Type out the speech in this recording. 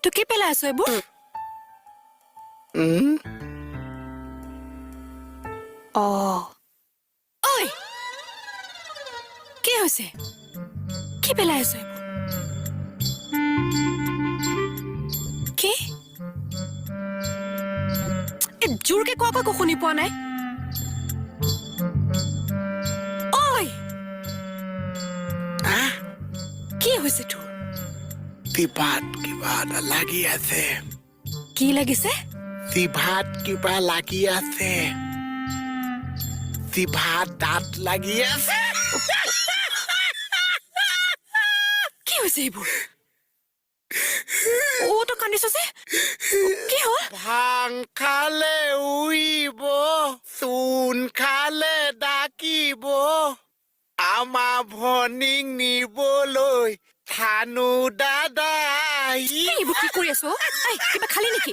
তো কি পেলাই আছো এইবোৰ অ ঐ কি হৈছে কি পেলাই আছো এইবোৰ কি জোৰকে কোৱা একো শুনি পোৱা নাই ঐ কি হৈছে তোৰ জিভাত কিবা এটা লাগি আছে কি লাগিছে জিভাত কিবা লাগি আছে জিভাত দাঁত লাগি আছে কি হৈছে এইবোৰ তই কান্দিছ যে কি হ'ল ভাং খালে উইব চূণ খালে ডাকিব আমাৰ ভনীক নিবলৈ থানু দাদা এইবোৰ কি কৰি আছো কিবা খালি নেকি